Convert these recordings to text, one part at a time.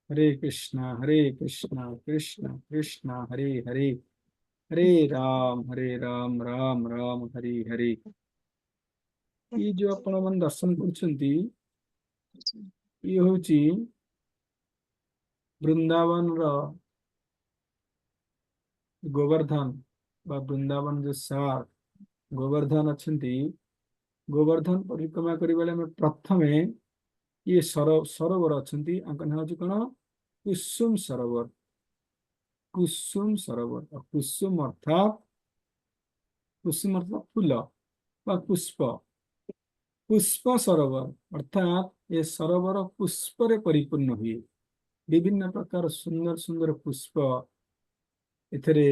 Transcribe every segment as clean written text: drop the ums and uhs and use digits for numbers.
हरे कृष्णा कृष्ण कृष्ण हरे हरे, हरे राम राम राम हरे हरे। ये जो आपण मन दर्शन करछंती, ये होची वृंदावन रो गोवर्धन बा वृंदावन जो सार गोवर्धन अच्छंती। गोवर्धन परिक्रमा करी बेले में प्रथमे ये सरोवर अच्छंती, आंक नाम होची कोन कुसुम सरोवर। कुसुम सरोवर और कुसुम अर्थात फूल बा पुष्प। पुष्प सरोवर अर्थात ये सरोवर पुष्प रे परिपूर्ण हुए। विभिन्न प्रकार सुंदर सुंदर पुष्प एथरे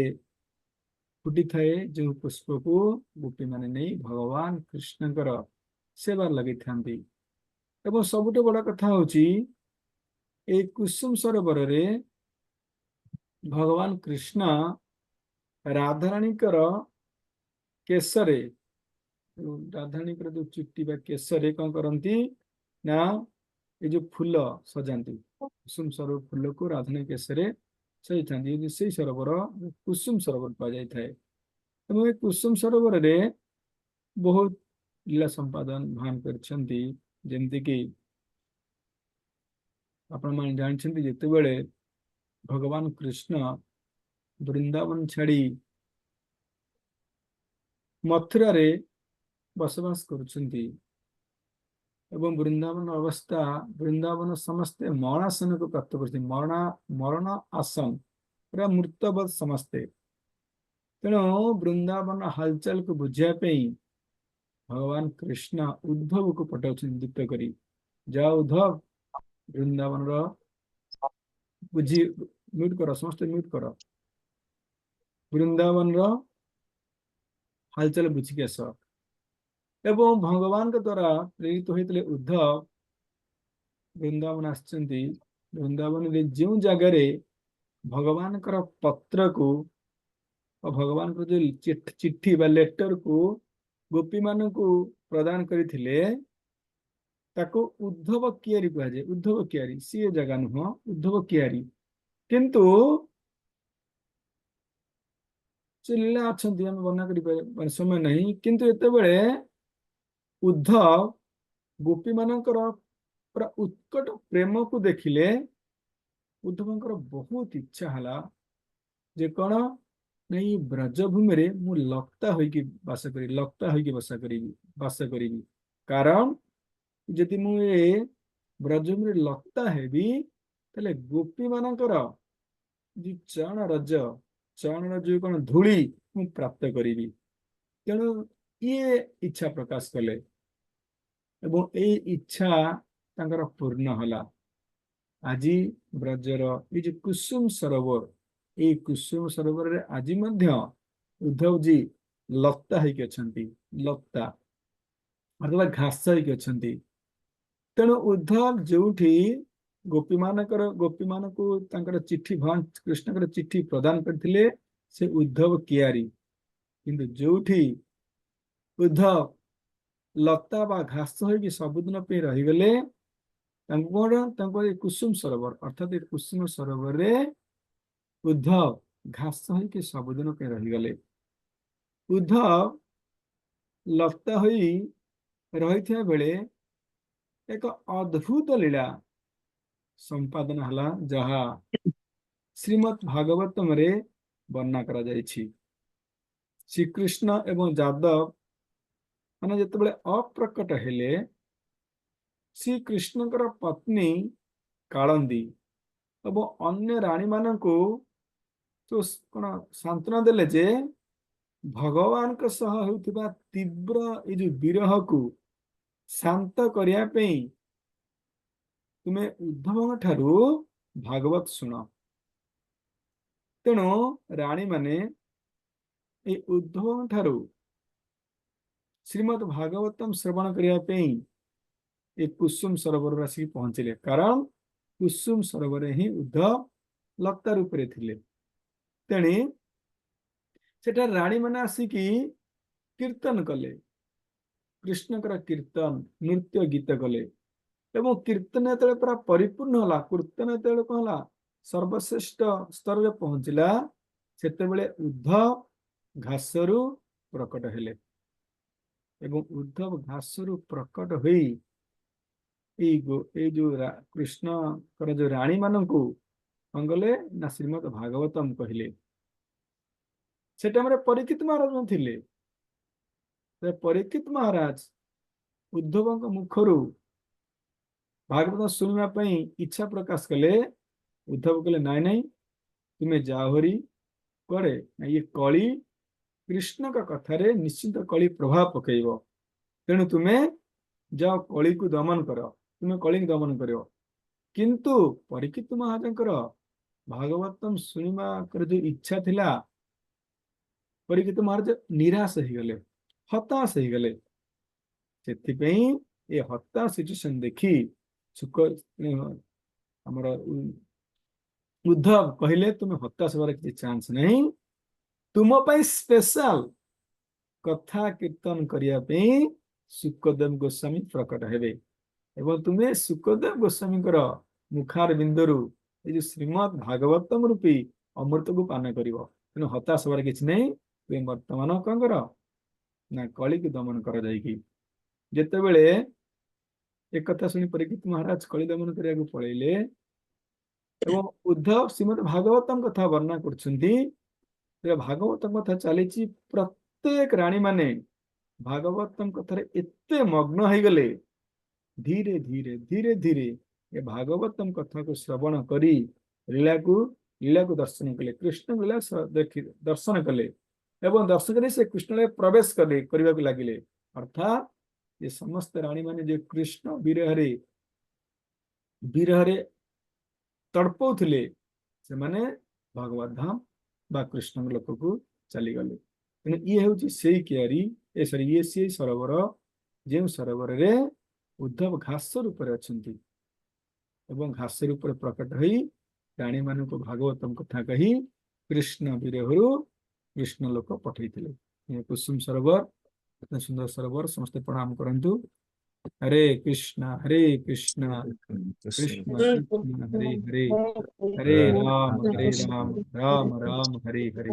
फुटी थाए, जो पुष्प को गोपी माने नहीं भगवान कृष्णकर सेवा लगी थांती। एवं सबुठ बड़ा कथा होची, ए कुसुम सरोवर रे भगवान कृष्ण राधाराणीकर केसरे, राधाराणीकर जो चुट्टी बा केसरे कौन करती ना, ये जो फूल सजाती कुसुम सरोवर फूल को राधाराणी केसरे सजाती, से सरोवर कुसुम सरोवर पा जाए। एवं ये कुसुम सरोवर रे बहुत लीला संपादन भान करछंती। जेमती कि आपण मान जानछंती, जेतेबेले भगवान कृष्ण वृंदावन छाड़ी मथुरा रे बसवास करुछंती एवं वृंदावन अवस्था वृंदावन समस्ते मरणासन को प्राप्त करछंती। मरण आसन पूरा मृतवत समस्ते। तेणु वृंदावन हालचाल को बुझिया भगवान कृष्ण उद्धव को पठाउछंती दूत करी, जा उद्धव वृंदावन रो बुझी, म्यूट कर समस्त म्यूट कर, वृंदावन रो हालचाल बुझिक आस। एवं भगवान के द्वारा प्रेरित होते उद्धव वृंदावन आसचंती। वृंदावन रे जो जगह रे भगवान कर पत्र को और भगवान को जो चिट्ठी बा लेटर को गोपी मान को प्रदान करथिले, ताको उद्धव कियारी कहा जाए। उद्धव कियारी सी जगह नुह, उद्धव कियारी। किंतु चिल्ला अच्छंती हम वर्णना करि समय नहीं, किंतु एते बेले उद्धव गोपी मानकर पूरा उत्कट प्रेम को देखिले। उद्धवଙ୍କର बहुत इच्छा हला जे कौन नहीं ब्रजभूमि रे मु लक्ता होइकी बास करी, लक्ता होइकी बास करी। कारण यदि मु ए ब्रजभूमि रे लक्ता हेबी, तले गोपी मानकर जी चरण रज कौन धूली मु प्राप्त करी। तेणु ये इच्छा प्रकाश कले एवं ए इच्छा तांकर पूर्ण हला। आज ब्रजर ये जो कुसुम सरोवर, ये कुसुम सरोवर रे आज मध्य उद्धव जी लता होइके अछंती। लता अर्थात घास होइके अछंती। तेणु उद्धव जोठी गोपी मान को तांकर चिट्ठी भगवान कृष्णकर चिट्ठी प्रदान करथिले, से उद्धव कियारी। किंतु जोठी उद्धव लता बा घास होइके सबुदिन पे रहिगले, कुसुम सरोवर अर्थात कुसुम सरोवर रे उद्धव घास होइके सबुदिन पे रहिगले। उद्धव लता होई रहिथिया बेले एक अद्भुत लीला संपादन हला, जहा श्रीमद् भागवतम रे वर्णना करा जायछि। श्री कृष्ण एवं जादव माने जेतेबेले अप्रकट हेले, श्री कृष्णकर पत्नी कालंदी एवं अन्य रानी माननको तो कौन सांत्वना देले जे भगवान के सह होउथिबा तीव्र ए जो विरह को शांत करिया पे तुमे उद्धव ठारू भागवत सुन। तेणु रानी माने ए उद्धव ठारू श्रीमद् भागवतम श्रवण करिया पे ए कुसुम सरोवर आसी पहुंचले। कारण कुसुम सरोवर ही उद्धव लता रूप रे थिले। तेणी सेटा रानी माने आसिकी कीर्तन कले, कृष्णकर कीर्तन नृत्य गीत कले एवं कीर्तन जो पूरा परिपूर्ण होला कीर्तन जो कौन होला सर्वश्रेष्ठ स्तर में पहुंचला सेतेबेले उद्धव घासरू प्रकट हेले एवं उद्धव घासरू प्रकट होई जो कृष्ण कर जो रानी मानू गले ना श्रीमद भागवतम कहले से टाइम परीक्षित महाराज नथिले परीक्षित महाराज उद्धव मुखर भागवत शुणा इच्छा प्रकाश कले उद्धव कहले नाई नाई तुम्हें जाहरी करे ये कली कृष्ण का कथारे निश्चित कली प्रभाव पकेब तेणु तुम्हें जाओ कली को दमन कर तुम्हें कली दमन कर किंतु परीक्षित महाराज भागवतम शुणा कर जो इच्छा थिला परीक्षित महाराज निराश हो गले हताश हो गले से ये हताश सिचुएशन देखी सुख हमर उद्धव कहले तुम्हें हताश होबार किसी चांस नहीं तुम स्पेशल कथा कीर्तन करने सुखदेव गोस्वामी प्रकट हेबे एवं तुम्हें सुखदेव गोस्वामी मुखार बिंदु ये श्रीमद भागवतम रूपी अमृत को पान कर तेणु हताश होबार किसी नहीं तुम वर्तमान कौन कर ना कली को दमन कर जिते बड़े एक कथा शुणी परीक्षित महाराज कली दमन करने को पलैले एवं उद्धव श्रीमद भागवतम कथा वर्णना कर भागवतम कथा चली प्रत्येक राणी माने भागवतम कथार एते मग्न हो गले धीरे धीरे धीरे धीरे ये भागवतम कथा को श्रवण करी लीला को दर्शन कले कृष्ण लीला दर्शन कले एवं दर्शन कर से कृष्ण प्रवेश कले करने को लगिले अर्थात ये समस्त राणी माने जो कृष्ण विरह तड़पौले से माने भगवत धाम बा कृष्ण लोक को चलीगले तेणु ये हूँ से कियारी ए सरी ये सी सरोवर जो सरोवर रे उद्धव घास रूप एवं घास रूप प्रकट हो राणी मान को भागवतम कथा कही कृष्ण विरह कृष्ण लोक पठे कुसुम सरोवर इतना सुंदर सरोवर समस्त प्रणाम करंतु हरे कृष्ण कृष्ण कृष्ण हरे हरे हरे राम राम राम हरे हरे